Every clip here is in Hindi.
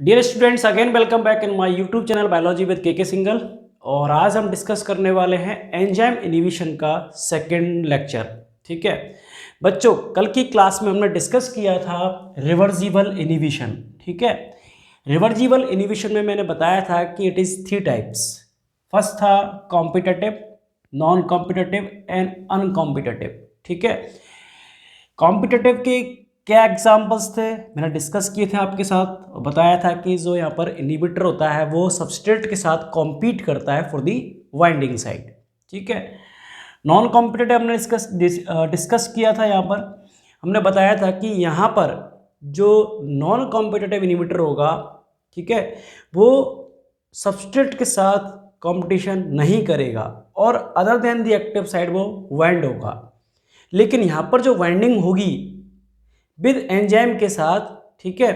Dear students, again welcome back in my YouTube channel biology with K Singhal. और आज हम डिस्कस करने वाले हैं एंजाइम इनहिबिशन का सेकंड लेक्चर। ठीक है बच्चों, कल की क्लास में हमने डिस्कस किया था रिवर्सिबल इनहिबिशन। ठीक है, रिवर्सिबल इनहिबिशन में मैंने बताया था कि इट इज़ 3 टाइप्स। फर्स्ट था competitive, non competitive and uncompetitive. ठीक है, कॉम्पिटिटिव के क्या एग्जाम्पल्स थे मैंने डिस्कस किए थे आपके साथ और बताया था कि जो यहाँ पर इनहिबिटर होता है वो सबस्ट्रेट के साथ कॉम्पीट करता है फॉर दी वाइंडिंग साइड। ठीक है, नॉन कॉम्पिटिटिव हमने डिस्कस किया था। यहाँ पर हमने बताया था कि यहाँ पर जो नॉन कॉम्पिटिटिव इनहिबिटर होगा, ठीक है, वो सबस्ट्रेट के साथ कंपटीशन नहीं करेगा और other than the active side वो वाइंड होगा। लेकिन यहाँ पर जो वाइंडिंग होगी विद एंजाइम के साथ, ठीक है,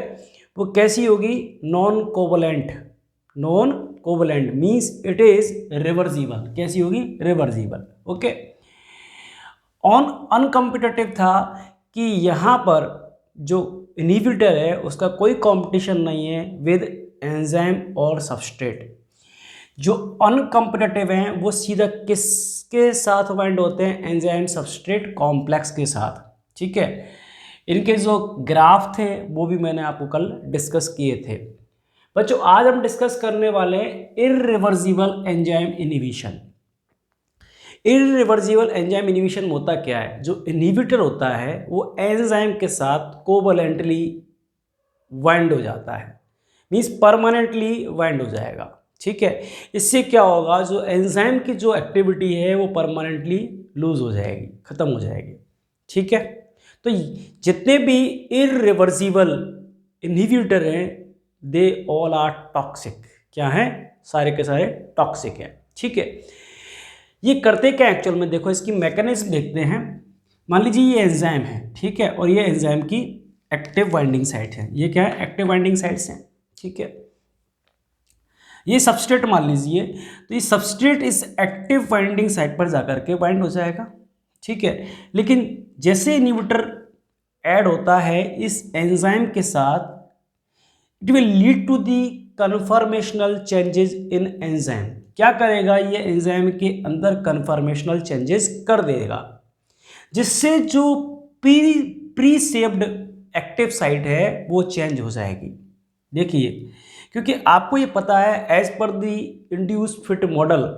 वो कैसी होगी? Non covalent. Non covalent means it is reversible. कैसी होगी? रिवर्सिबल। ओके, ऑन अनकम्पिटिटिव था कि यहाँ पर जो इनहिबिटर है उसका कोई कंपटीशन नहीं है विद एंजाइम और सबस्ट्रेट। जो अनकम्पिटिटिव हैं वो सीधा किसके साथ बाइंड होते हैं? एंजाइम सबस्ट्रेट कॉम्प्लेक्स के साथ। ठीक है, इनके जो ग्राफ थे वो भी मैंने आपको कल डिस्कस किए थे। बच्चों, आज हम डिस्कस करने वाले हैं irreversible enzyme inhibition. Irreversible enzyme inhibition होता क्या है? जो इनहिबिटर होता है वो एंजाइम के साथ कोवलेंटली वाइंड हो जाता है, मीन्स परमानेंटली वाइंड हो जाएगा। ठीक है, इससे क्या होगा? जो एंजाइम की जो एक्टिविटी है वो परमानेंटली लूज हो जाएगी, खत्म हो जाएगी। ठीक है, तो जितने भी इर्रिवर्सिबल इनहिबिटर हैं दे ऑल आर टॉक्सिक। क्या हैं? सारे के सारे टॉक्सिक हैं। ठीक है, ये करते क्या एक्चुअल में? देखो इसकी मैकेनिज्म देखते हैं। मान लीजिए ये एंजाइम है, ठीक है, और ये एंजाइम की एक्टिव बाइंडिंग साइट है। ये क्या है? एक्टिव बाइंडिंग साइट्स हैं। ठीक है, ये सबस्ट्रेट मान लीजिए, तो ये सबस्ट्रेट इस एक्टिव बाइंडिंग साइट पर जाकर के बाइंड हो जाएगा। ठीक है, लेकिन जैसे इनहिबिटर ऐड होता है इस एंजाइम के साथ, it will lead to the conformational changes in enzyme. क्या करेगा? ये एंजाइम के अंदर कन्फर्मेशनल चेंजेस कर देगा, जिससे जो प्री सेव्ड एक्टिव साइट है वो चेंज हो जाएगी। देखिए, क्योंकि आपको ये पता है as per the induced fit model,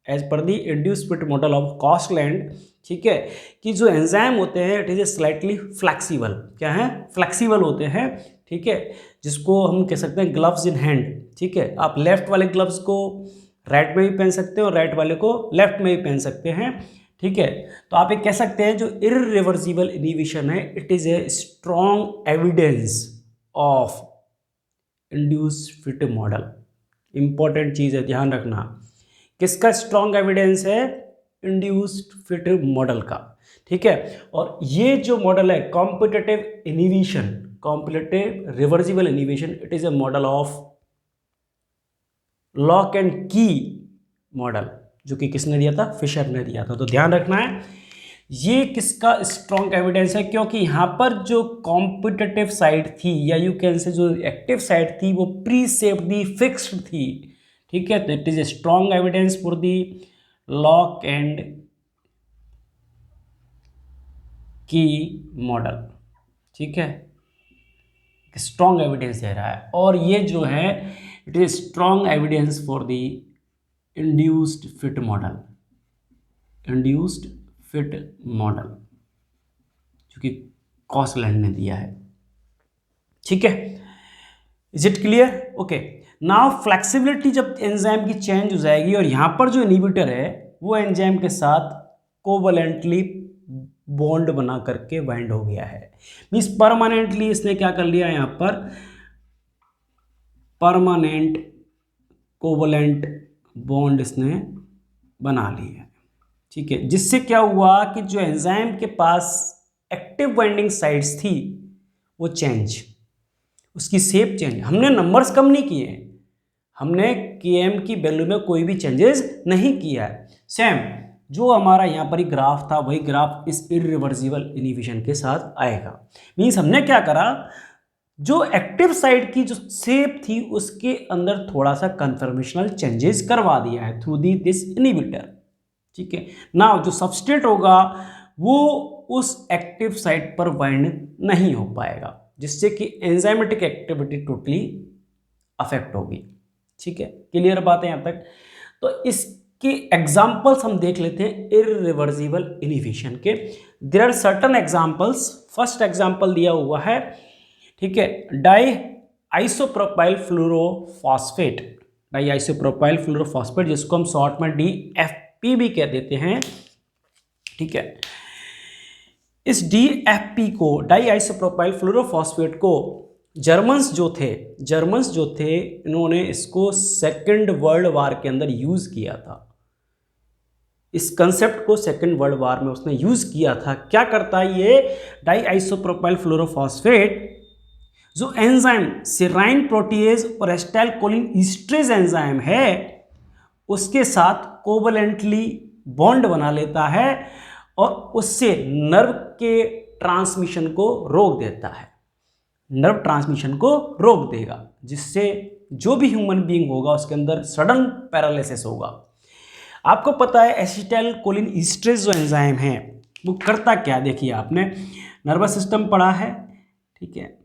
as per the induced fit model of Koshland, ठीक है, कि जो एंजाइम होते हैं इट इज स्लाइटली फ्लेक्सिबल। क्या है? फ्लेक्सिबल होते हैं। ठीक है, जिसको हम कह सकते हैं ग्लव्स इन हैंड। ठीक है, आप लेफ्ट वाले ग्लव्स को राइट में भी पहन सकते हैं और राइट वाले को लेफ्ट में भी पहन सकते हैं। ठीक है, तो आप ये कह सकते हैं जो इर्रिवर्सिबल इनहिबिशन है it is a strong evidence of induced fit model. Important चीज़ है, ध्यान रखना। किसका स्ट्रॉन्ग एविडेंस है? इंड्यूस्ड फिट मॉडल का। ठीक है, और ये जो मॉडल है competitive inhibition, competitive reversible inhibition, it is a model of lock and key model, जो कि किसने दिया था? फिशर ने दिया था। तो ध्यान रखना है ये किसका स्ट्रॉन्ग एविडेंस है, क्योंकि यहाँ पर जो कॉम्पिटिटिव साइड थी या यू कैन से जो एक्टिव साइड थी वो प्री सेव्ड फिक्स्ड थी। ठीक है, तो it is a strong evidence for the lock and key model. ठीक है, स्ट्रॉन्ग एविडेंस दे रहा है, और ये जो है it is strong evidence for the induced fit model. Induced fit model जो कि कॉस्टलैंड ने दिया है। ठीक है, is it clear? Okay, now flexibility जब एंजाइम की चेंज हो जाएगी और यहाँ पर जो इनहिबिटर है वो एंजाइम के साथ कोवलेंटली बॉन्ड बना करके बाइंड हो गया है, मीन्स परमानेंटली इसने क्या कर लिया? यहाँ पर परमानेंट कोवलेंट बॉन्ड इसने बना लिया है। ठीक है, जिससे क्या हुआ कि जो एंजाइम के पास एक्टिव बाइंडिंग साइट्स थी वो चेंज, उसकी शेप चेंज। हमने नंबर्स कम नहीं किए, हमने Km की वैल्यू में कोई भी चेंजेस नहीं किया है। सेम जो हमारा यहाँ पर ही ग्राफ था वही ग्राफ इस इर्रिवर्सिबल इनहिबिशन के साथ आएगा। मीन्स हमने क्या करा? जो एक्टिव साइट की जो शेप थी उसके अंदर थोड़ा सा कन्फर्मेशनल चेंजेस करवा दिया है थ्रू दिस इनहिबिटर। ठीक है, नाउ जो सबस्ट्रेट होगा वो उस एक्टिव साइट पर बाइंड नहीं हो पाएगा, जिससे कि एंजाइमेटिक एक्टिविटी टोटली अफेक्ट होगी। ठीक है, क्लियर बात है यहाँ तक। तो इसके एग्जाम्पल्स हम देख लेते हैं इरिवर्सिबल इनहिबिशन के। There are certain examples. First example दिया हुआ है, ठीक है, di isopropyl fluorophosphate. Di isopropyl fluorophosphate, जिसको हम शॉर्ट में DFP भी कह देते हैं। ठीक है, इस DFP को, डाई आइसोप्रोपाइल फ्लोरोफॉस्फेट को जर्मन्स जो थे इन्होंने इसको सेकेंड वर्ल्ड वार के अंदर यूज किया था। इस कंसेप्ट को सेकेंड वर्ल्ड वार में उसने यूज किया था। क्या करता है ये डाई आइसोप्रोपाइल फ्लोरोफॉस्फेट, जो एंजाइम सेराइन प्रोटीएज और एसिटाइलकोलिन ईस्ट्रेज एंजाइम है उसके साथ कोवलेंटली बॉन्ड बना लेता है और उससे नर्व के ट्रांसमिशन को रोक देता है। नर्व ट्रांसमिशन को रोक देगा, जिससे जो भी ह्यूमन बीइंग होगा उसके अंदर सडन पैरालिसिस होगा। आपको पता है एसिटाइलकोलिन ईस्ट्रेज जो एंजाइम है वो करता क्या, देखिए आपने नर्वस सिस्टम पढ़ा है। ठीक है,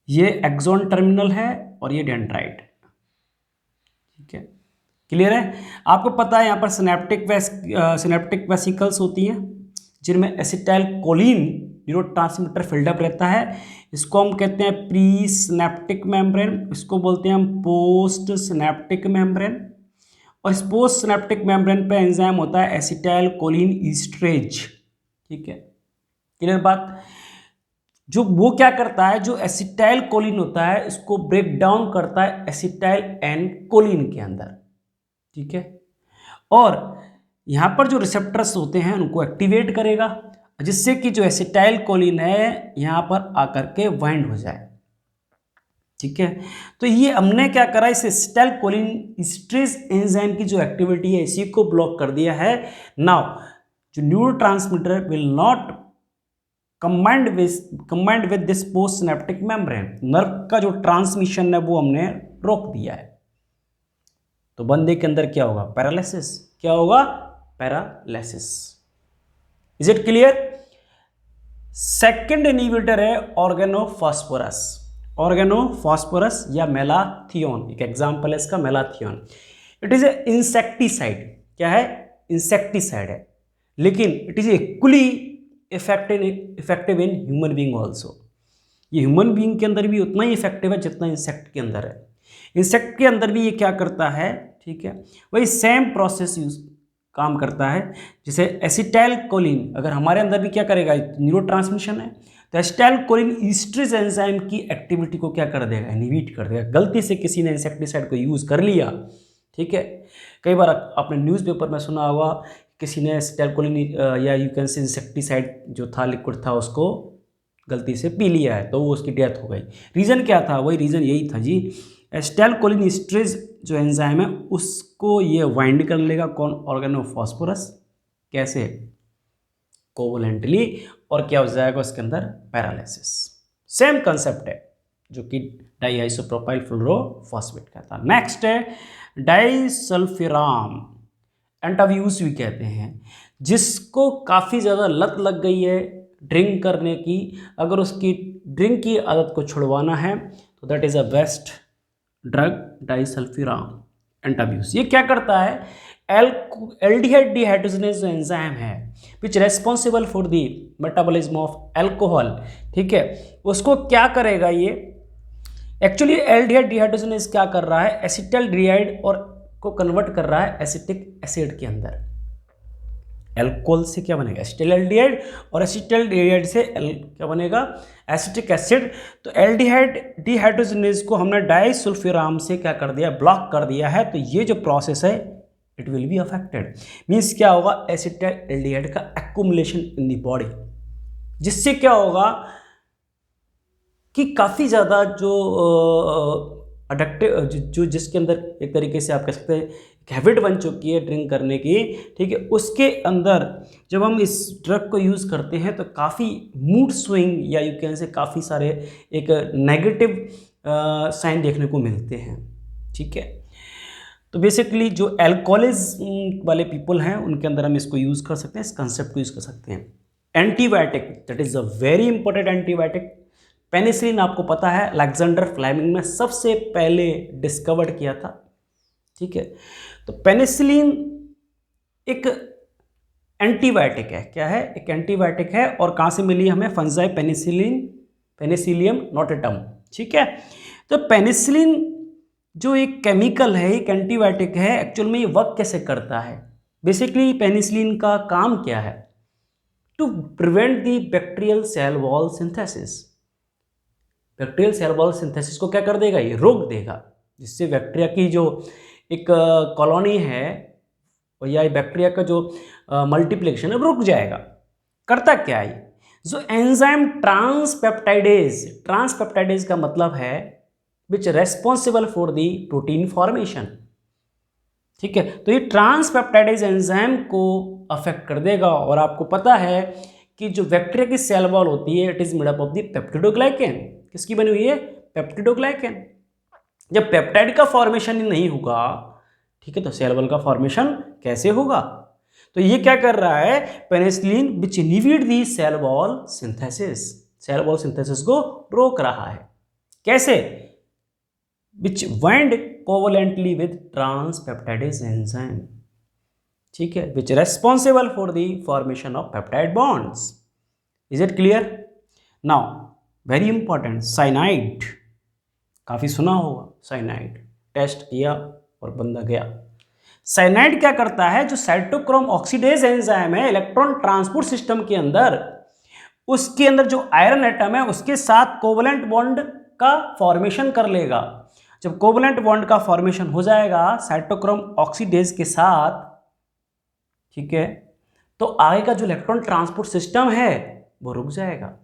ये एक्सॉन टर्मिनल है और ये डेंड्राइट। ठीक है, क्लियर है। आपको पता है यहाँ पर सिनेप्टिक वेसिकल्स होती हैं जिनमें एसिटाइलकोलिन न्यूरोट्रांसमीटर फिल्डअप रहता है। इसको हम कहते हैं प्री सिनेप्टिक मेम्ब्रेन, इसको बोलते हैं हम पोस्ट सिनेप्टिक मेम्ब्रेन। और इस पोस्ट सिनेप्टिक मेम्ब्रेन पे एंजाइम होता है एसिटाइलकोलिन ईस्ट्रेज। ठीक है, क्लियर बात। जो वो क्या करता है, जो एसिटाइलकोलिन होता है इसको ब्रेक डाउन करता है एसिटाइल एंड कोलिन के अंदर। ठीक है, और यहाँ पर जो रिसेप्टर्स होते हैं उनको एक्टिवेट करेगा, जिससे कि जो एसिटाइलकोलिन है यहाँ पर आकर के बाइंड हो जाए। ठीक है, तो ये हमने क्या करा, इस एसिटाइलकोलिन ईस्ट्रेज एंजाइम की जो एक्टिविटी है इसी को ब्लॉक कर दिया है। नाउ जो neurotransmitter will not combined with this post synaptic membrane, nerve का जो ट्रांसमिशन है वो हमने रोक दिया है। तो बंदे के अंदर क्या होगा, पैरालिसिस। क्या होगा, paralysis. Is it clear. Second inhibitor है ऑर्गेनोफॉस्फोरस। ऑर्गेनोफॉस्फोरस या मेलाथियोन, एक एग्जांपल है इसका malathion. It is a insecticide. क्या है, इंसेक्टिसाइड है, लेकिन it is equally effective in human being also. ये ह्यूमन बीइंग के अंदर भी उतना ही इफेक्टिव है जितना इंसेक्ट के अंदर है। इंसेक्ट के अंदर भी ये क्या करता है, ठीक है, वही सेम प्रोसेस काम करता है। जैसे एसिटाइलकोलिन अगर हमारे अंदर भी क्या करेगा, न्यूरोट्रांसमिशन है, तो एसिटाइलकोलिन ईस्ट्रेज एंजाइम की एक्टिविटी को क्या कर देगा, इनहिबिट कर देगा। गलती से किसी ने इंसेक्टिसाइड को यूज़ कर लिया, ठीक है, कई बार आपने न्यूज़पेपर में सुना होगा किसी ने एसिटाइलकोलिन या यू कैन से इंसेक्टिसाइड जो था लिक्विड था उसको गलती से पी लिया है तो वो उसकी डेथ हो गई। रीज़न क्या था, वही रीज़न यही था जी, एसिटाइलकोलिन ईस्ट्रेज जो एंजाइम है उसको ये बाइंड कर लेगा। कौन, ऑर्गेनोफॉस्फोरस। कैसे, कोवलेंटली, और क्या हो जाएगा उसके अंदर, पैरालिसिस। सेम कंसेप्ट है जो कि डाई आइसोप्रोपाइल फ्लोरोफॉस्फेट का था। नेक्स्ट है डाइसल्फिराम, एंटाव्यूज भी कहते हैं, जिसको काफ़ी ज़्यादा लत लग गई है ड्रिंक करने की। अगर उसकी ड्रिंक की आदत को छुड़वाना है तो that is a best drug, disulfiram antabuse. ये क्या करता है, एल्डिहाइड डिहाइड्रोजनेज जो एंजाइम है which responsible for the metabolism of alcohol, ठीक है, उसको क्या करेगा ये, एक्चुअली एल्डिहाइड डिहाइड्रोजनेज क्या कर रहा है, एसिटाल्डिहाइड और को कन्वर्ट कर रहा है एसिटिक एसिड के अंदर। एल्कोहल से क्या बनेगा, एसिटाल्डिहाइड, और एसिटाल्डिहाइड से क्या बनेगा, एसिटिक एसिड। तो एल्डिहाइड डिहाइड्रोजनेज को हमने डाइसल्फिराम से क्या कर दिया, ब्लॉक कर दिया है। तो ये जो प्रोसेस है it will be affected. Means क्या होगा, एसिटाल्डिहाइड का एक्युमुलेशन इन द बॉडी, जिससे क्या होगा कि काफ़ी ज़्यादा जो अडक्टिव जो जिसके अंदर एक तरीके से आप कह सकते हैं हैबिट बन चुकी है ड्रिंक करने की, ठीक है, उसके अंदर जब हम इस ड्रग को यूज़ करते हैं तो काफ़ी मूड स्विंग या यू कैन से काफ़ी सारे एक नेगेटिव साइन देखने को मिलते हैं, ठीक है। तो बेसिकली जो अल्कोहलिज्म वाले पीपल हैं उनके अंदर हम इसको यूज़ कर सकते हैं, इस कंसेप्ट को यूज़ कर सकते हैं। Antibiotic, that is a very important antibiotic. Penicillin आपको पता है अलेक्जेंडर फ्लेमिंग ने सबसे पहले डिस्कवर्ड किया था, ठीक है। तो पेनिसिलिन एक एंटीबायोटिक है, क्या है, एक एंटीबायोटिक है। और कहाँ से मिली हमें, फंजाई पेनिसिलियम नोटेटम, ठीक है। तो पेनिसिलिन जो एक केमिकल है, एक एंटीबायोटिक है, एक्चुअल में ये वर्क कैसे करता है। बेसिकली पेनिसिलिन का काम क्या है, to prevent the bacterial cell wall synthesis. Bacterial cell wall synthesis को क्या कर देगा, ये रोक देगा, जिससे बैक्टीरिया की जो एक कॉलोनी है या बैक्टीरिया का जो मल्टीप्लिकेशन है रुक जाएगा। करता क्या है, जो एंजाइम ट्रांसपेप्टाइडेज का मतलब है which responsible for the protein formation, ठीक है। तो ये ट्रांसपेप्टाइडेज एंजाइम को अफेक्ट कर देगा। और आपको पता है कि जो बैक्टीरिया की सेल वॉल होती है it is made up of the peptidoglycan. किसकी बनी हुई है, पेप्टिडोग्लाइकेन। जब पेप्टाइड का फॉर्मेशन ही नहीं होगा, ठीक है, तो सेल वॉल का फॉर्मेशन कैसे होगा। तो ये क्या कर रहा है, penicillin which inhibit the cell wall synthesis को रोक रहा है। कैसे, which bind covalently with transpeptidase enzyme, ठीक है, which responsible for the formation of peptide bonds. Is it clear. Now very important, cyanide, काफी सुना होगा साइनाइड, टेस्ट किया और बंदा गया। साइनाइड क्या करता है, जो साइटोक्रोम ऑक्सीडेज एंजाइम है इलेक्ट्रॉन ट्रांसपोर्ट सिस्टम के अंदर, उसके अंदर जो आयरन एटम है उसके साथ कोवलेंट बॉन्ड का फॉर्मेशन कर लेगा। जब कोवलेंट बॉन्ड का फॉर्मेशन हो जाएगा साइटोक्रोम ऑक्सीडेज के साथ, ठीक है, तो आगे का जो इलेक्ट्रॉन ट्रांसपोर्ट सिस्टम है वो रुक जाएगा।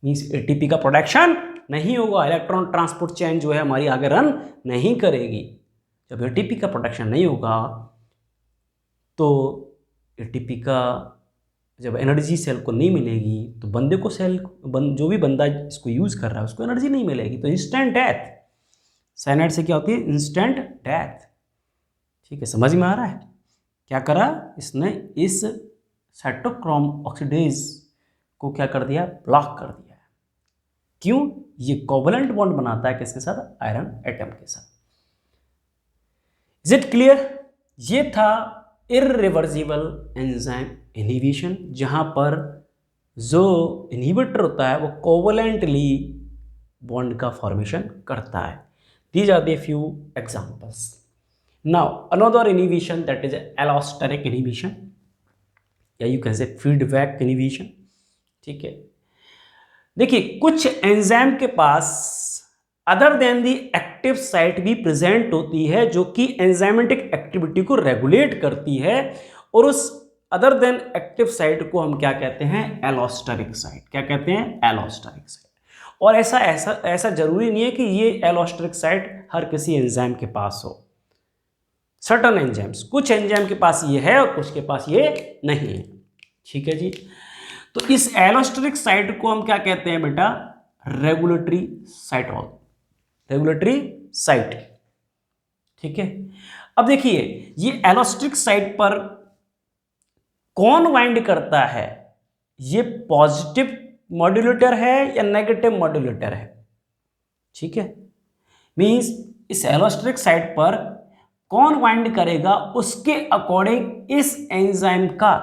मींस एटीपी का प्रोडक्शन नहीं होगा, इलेक्ट्रॉन ट्रांसपोर्ट चेन जो है हमारी आगे रन नहीं करेगी। जब एटीपी का प्रोडक्शन नहीं होगा तो एटीपी का जब एनर्जी सेल को नहीं मिलेगी तो बंदे को जो भी बंदा इसको यूज़ कर रहा है उसको एनर्जी नहीं मिलेगी, तो इंस्टेंट डेथ। साइनाइड से क्या होती है, इंस्टेंट डेथ, ठीक है। समझ में आ रहा है, क्या करा इसने, इस साइटोक्रोम ऑक्सीडेज को क्या कर दिया, ब्लॉक कर दिया। क्यों, ये कोवलेंट बॉन्ड बनाता है किसके साथ, आयरन एटम के साथ। Is it clear. ये था इर्रिवर्सिबल एंजाइम इनहिबिशन, जहां पर जो इनहिबिटर होता है वो कोवलेंटली बॉन्ड का फॉर्मेशन करता है। These are the few examples. Now another inhibition that is allosteric inhibition या you can say feedback inhibition, ठीक है। देखिए कुछ एंजाइम के पास other than the active site भी प्रेजेंट होती है जो कि एंजाइमेटिक एक्टिविटी को रेगुलेट करती है, और उस अदर देन एक्टिव साइट को हम क्या कहते हैं, एलोस्टेरिक साइट। क्या कहते हैं, एलोस्टेरिक साइट। और ऐसा जरूरी नहीं है कि ये एलोस्टेरिक साइट हर किसी एंजाइम के पास हो। सर्टन एंजाइम्स, कुछ एंजाइम के पास ये है और कुछ के पास ये नहीं है, ठीक है जी। तो इस एलोस्टेरिक साइट को हम क्या कहते हैं बेटा, रेगुलेटरी साइट। रेगुलेटरी साइट, ठीक है। अब देखिए ये एलोस्टेरिक साइट पर कौन बाइंड करता है, ये पॉजिटिव मॉड्यूलेटर है या नेगेटिव मॉड्यूलेटर है, ठीक है। मींस इस एलोस्टेरिक साइट पर कौन बाइंड करेगा उसके अकॉर्डिंग इस एंजाइम का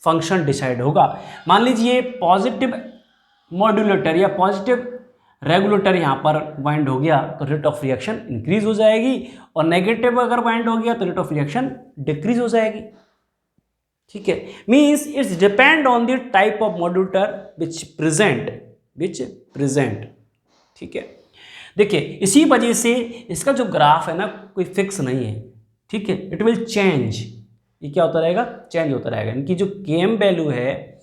फंक्शन डिसाइड होगा। मान लीजिए पॉजिटिव मॉड्यूलेटर या पॉजिटिव रेगुलेटर यहाँ पर बाइंड हो गया तो रेट ऑफ रिएक्शन इंक्रीज हो जाएगी, और नेगेटिव अगर बाइंड हो गया तो रेट ऑफ रिएक्शन डिक्रीज हो जाएगी, ठीक है। Means it's depend on the type of modulator which present, ठीक है। देखिए इसी वजह से इसका जो ग्राफ है ना कोई फिक्स नहीं है, ठीक है। इट विल चेंज, ये क्या होता रहेगा, चेंज होता रहेगा। इनकी जो Km वैल्यू है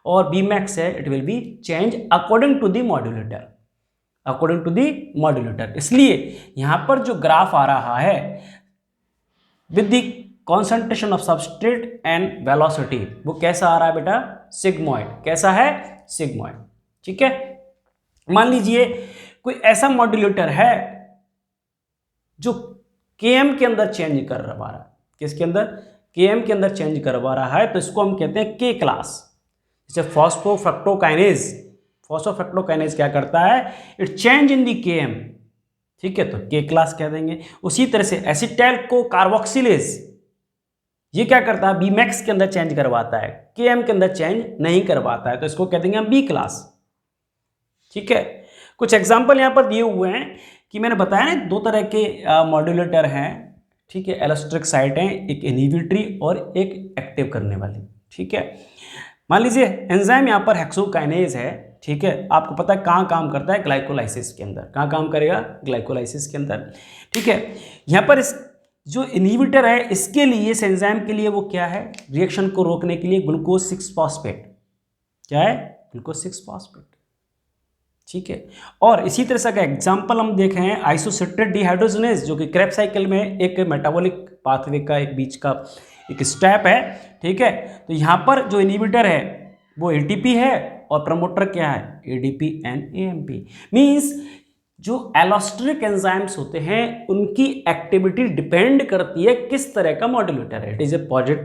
और Bmax है it will be change according to the modulator, इसलिए यहां पर जो ग्राफ आ रहा है with the concentration of substrate and velocity, वो कैसा आ रहा है बेटा, सिग्मॉइड। कैसा है, सिग्मॉइड। ठीक है, मान लीजिए कोई ऐसा मॉड्यूलेटर है जो Km के अंदर चेंज करवा रहा है, किसके अंदर, Km के अंदर चेंज करवा रहा है, तो इसको हम कहते हैं K क्लास। जैसे फॉस्फोफ्रक्टोकाइनेज, फॉस्फोफ्रक्टोकाइनेज क्या करता है, it change in the Km, ठीक है, तो K क्लास कह देंगे। उसी तरह से एसिटाइल को कार्बोक्सिलेज, ये क्या करता है, Bmax के अंदर चेंज करवाता है, Km के अंदर चेंज नहीं करवाता है, तो इसको कह देंगे हम B क्लास। ठीक है, कुछ एग्जाम्पल यहाँ पर दिए हुए हैं कि मैंने बताया ना, दो तरह के मॉड्यूलेटर हैं, ठीक है, एलोस्ट्रिक साइट हैं, एक इनहिबिटरी और एक एक्टिव करने वाली। ठीक है, मान लीजिए एंजाइम यहाँ पर हेक्सोकाइनेज है, ठीक है, आपको पता है कहाँ काम करता है, ग्लाइकोलाइसिस के अंदर। कहाँ काम करेगा, ग्लाइकोलाइसिस के अंदर। ठीक है, यहाँ पर इस जो इनहिबिटर है, इसके लिए, इस एंजाइम के लिए वो क्या है, रिएक्शन को रोकने के लिए ग्लूकोज 6 फॉस्फेट, क्या है, ग्लूकोज 6 फॉस्फेट। ठीक है, और इसी तरह से का एग्जाम्पल हम देख रहे हैं आइसोसिट्रेट डिहाइड्रोजनेज, जो कि क्रेब्स साइकिल में एक मेटाबॉलिक पाथवे का एक बीच का एक स्टेप है। ठीक है, तो यहाँ पर जो इनहिबिटर है वो एटीपी है और प्रमोटर क्या है, एडीपी एंड एएमपी। मींस जो एलोस्ट्रिक एंजाइम्स होते हैं उनकी एक्टिविटी डिपेंड करती है किस तरह का मॉड्यूलेटर है, इट इज ए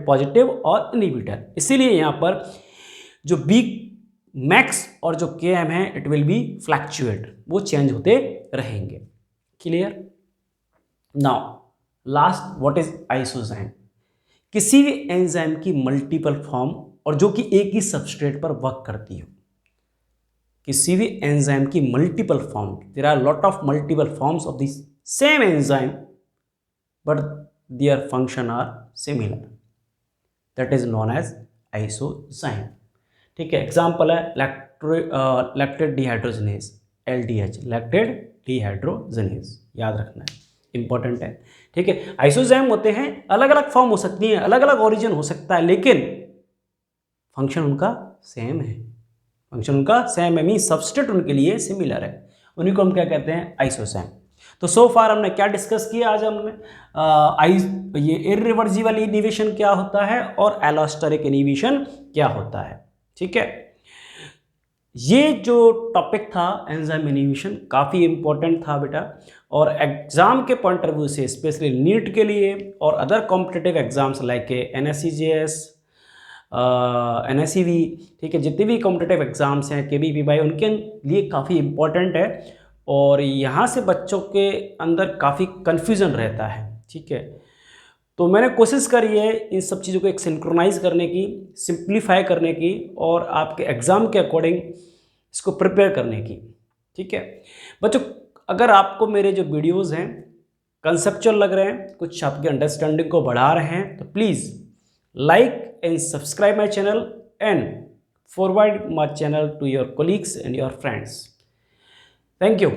पॉजिटिव और इनहिबिटर। इसीलिए यहाँ पर जो बी मैक्स और जो के एम है इट विल बी फ्लैक्चुएट, वो चेंज होते रहेंगे। Clear. Now last, what is isozyme, किसी भी एंजाइम की मल्टीपल फॉर्म और जो कि एक ही सबस्ट्रेट पर वर्क करती हो। किसी भी एंजाइम की multiple form, there are lot of multiple forms of this same enzyme but their function are similar, that is known as isozyme. ठीक है, एग्जाम्पल है lactate dehydrogenase, LDH, lactate dehydrogenase, याद रखना है, इंपॉर्टेंट है। ठीक है, आइसोजाइम होते हैं, अलग अलग फॉर्म हो सकती हैं, अलग अलग ओरिजिन हो सकता है, लेकिन फंक्शन उनका सेम है, फंक्शन उनका सेम है, मीन सबस्ट्रेट उनके लिए सिमिलर है, उन्हीं को हम क्या कहते हैं, आइसोजाइम। तो सो फार हमने क्या डिस्कस किया आज हमने, ये इर्रिवर्सिबल इनहिबिशन क्या होता है और एलोस्टेरिक इनहिबिशन क्या होता है। ठीक है, ये जो टॉपिक था एंजाइम इनहिबिशन काफ़ी इंपॉर्टेंट था बेटा, और एग्जाम के पॉइंट ऑफ व्यू से स्पेशली नीट के लिए और other competitive exams like NSCJS, NSCV, ठीक है, जितने भी कॉम्पिटिटिव एग्जाम्स हैं, KBPY, उनके लिए काफ़ी इंपॉर्टेंट है, और यहाँ से बच्चों के अंदर काफ़ी कन्फ्यूज़न रहता है। ठीक है, तो मैंने कोशिश करी है इन सब चीज़ों को एक सिंक्रोनाइज़ करने की, सिंप्लीफाई करने की, और आपके एग्ज़ाम के अकॉर्डिंग इसको प्रिपेयर करने की। ठीक है बच्चों, अगर आपको मेरे जो वीडियोस हैं कंसेप्चुअल लग रहे हैं, कुछ आपकी अंडरस्टैंडिंग को बढ़ा रहे हैं, तो please like and subscribe my channel and forward my channel to your colleagues and your friends. Thank you.